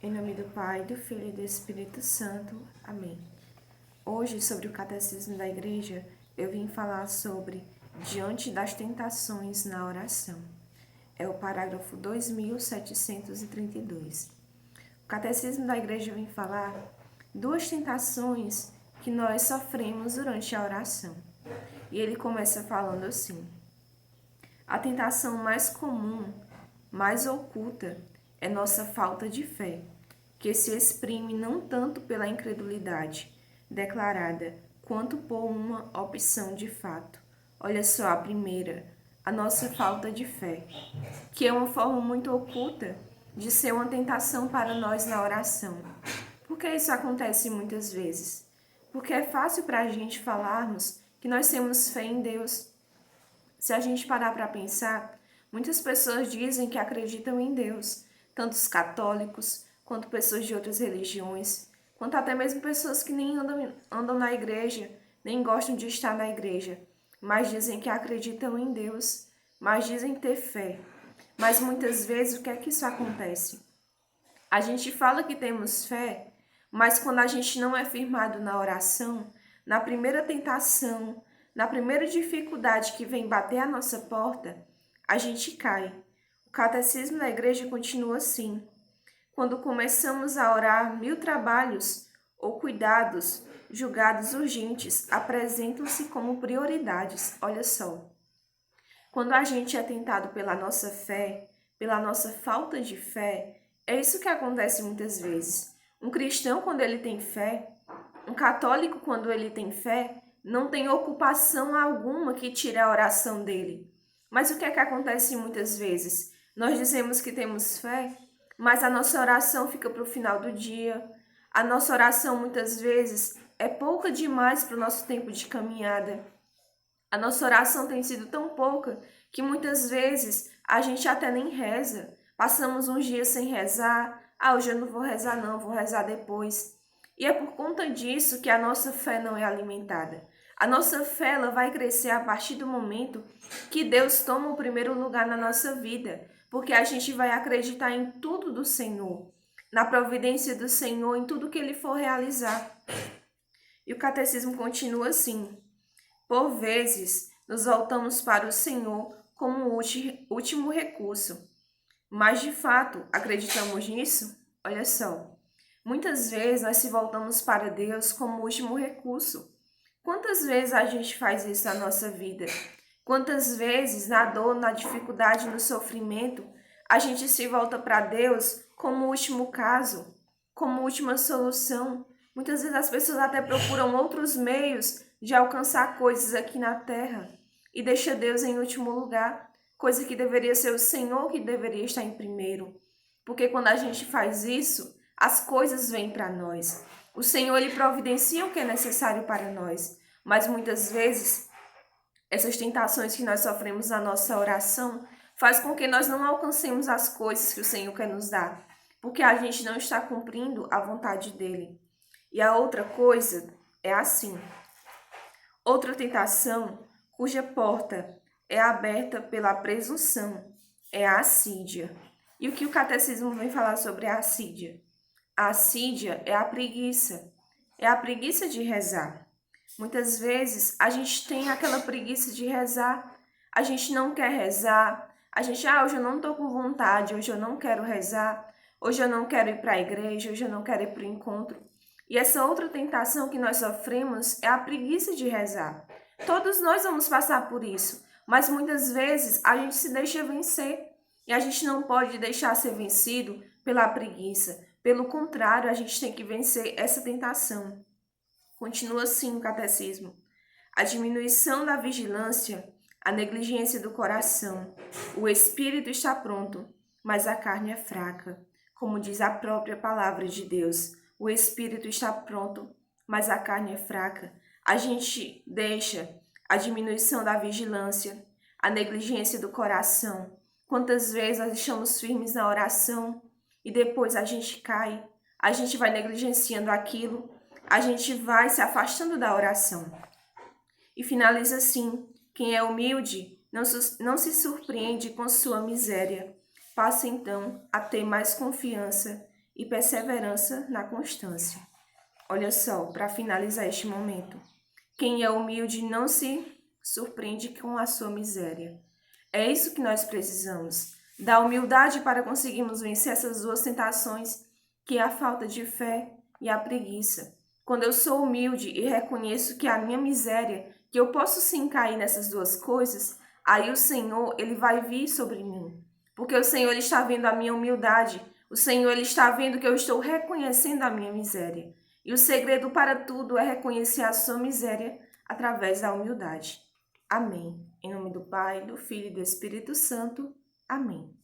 Em nome do Pai, do Filho e do Espírito Santo. Amém. Hoje, sobre o Catecismo da Igreja, eu vim falar sobre diante das tentações na oração. É o parágrafo 2732. O Catecismo da Igreja vem falar duas tentações que nós sofremos durante a oração. E ele começa falando assim: a tentação mais comum, mais oculta, é nossa falta de fé, que se exprime não tanto pela incredulidade declarada, quanto por uma opção de fato. Olha só a primeira, a nossa falta de fé, que é uma forma muito oculta de ser uma tentação para nós na oração. Por que isso acontece muitas vezes? Porque é fácil para a gente falarmos que nós temos fé em Deus. Se a gente parar para pensar, muitas pessoas dizem que acreditam em Deus, tanto os católicos, quanto pessoas de outras religiões, quanto até mesmo pessoas que nem andam na igreja, nem gostam de estar na igreja, mas dizem que acreditam em Deus, mas dizem ter fé. Mas muitas vezes o que é que isso acontece? A gente fala que temos fé, mas quando a gente não é firmado na oração, na primeira tentação, na primeira dificuldade que vem bater a nossa porta, a gente cai. O catecismo da igreja continua assim: quando começamos a orar, 1000 trabalhos ou cuidados julgados urgentes apresentam-se como prioridades. Olha só. Quando a gente é tentado pela nossa fé, pela nossa falta de fé, é isso que acontece muitas vezes. Um cristão, quando ele tem fé, um católico, quando ele tem fé, não tem ocupação alguma que tire a oração dele. Mas o que é que acontece muitas vezes? Nós dizemos que temos fé, mas a nossa oração fica para o final do dia. A nossa oração, muitas vezes, é pouca demais para o nosso tempo de caminhada. A nossa oração tem sido tão pouca que muitas vezes a gente até nem reza. Passamos uns dias sem rezar. Ah, hoje eu não vou rezar não, vou rezar depois. E é por conta disso que a nossa fé não é alimentada. A nossa fé ela vai crescer a partir do momento que Deus toma o primeiro lugar na nossa vida, porque a gente vai acreditar em tudo do Senhor, na providência do Senhor, em tudo que Ele for realizar. E o catecismo continua assim: por vezes, nos voltamos para o Senhor como último recurso. Mas, de fato, acreditamos nisso? Olha só. Muitas vezes nós se voltamos para Deus como último recurso. Quantas vezes a gente faz isso na nossa vida? Quantas vezes, na dor, na dificuldade, no sofrimento, a gente se volta para Deus como último caso, como última solução? Muitas vezes as pessoas até procuram outros meios de alcançar coisas aqui na terra e deixa Deus em último lugar, coisa que deveria ser o Senhor que deveria estar em primeiro. Porque quando a gente faz isso, as coisas vêm para nós. O Senhor ele providencia o que é necessário para nós, mas muitas vezes essas tentações que nós sofremos na nossa oração faz com que nós não alcancemos as coisas que o Senhor quer nos dar, porque a gente não está cumprindo a vontade dele. E a outra coisa é assim: outra tentação cuja porta é aberta pela presunção é a assídia. E o que o catecismo vem falar sobre a assídia? A assídia é a preguiça de rezar. Muitas vezes a gente tem aquela preguiça de rezar, a gente não quer rezar, a gente, hoje eu não estou com vontade, hoje eu não quero rezar, hoje eu não quero ir para a igreja, hoje eu não quero ir para o encontro. E essa outra tentação que nós sofremos é a preguiça de rezar. Todos nós vamos passar por isso, mas muitas vezes a gente se deixa vencer e a gente não pode deixar ser vencido pela preguiça. Pelo contrário, a gente tem que vencer essa tentação. Continua assim o catecismo: a diminuição da vigilância, a negligência do coração. O espírito está pronto, mas a carne é fraca. Como diz a própria palavra de Deus, o espírito está pronto, mas a carne é fraca. A gente deixa a diminuição da vigilância, a negligência do coração. Quantas vezes nós estamos firmes na oração e depois a gente cai, a gente vai negligenciando aquilo, a gente vai se afastando da oração. E finaliza assim: quem é humilde não se surpreende com sua miséria. Passa então a ter mais confiança e perseverança na constância. Olha só, para finalizar este momento, quem é humilde não se surpreende com a sua miséria. É isso que nós precisamos, da humildade para conseguirmos vencer essas duas tentações, que é a falta de fé e a preguiça. Quando eu sou humilde e reconheço que a minha miséria, que eu posso sim cair nessas duas coisas, aí o Senhor, ele vai vir sobre mim. Porque o Senhor, ele está vendo a minha humildade, o Senhor, ele está vendo que eu estou reconhecendo a minha miséria. E o segredo para tudo é reconhecer a sua miséria através da humildade. Amém. Em nome do Pai, do Filho e do Espírito Santo. Amém.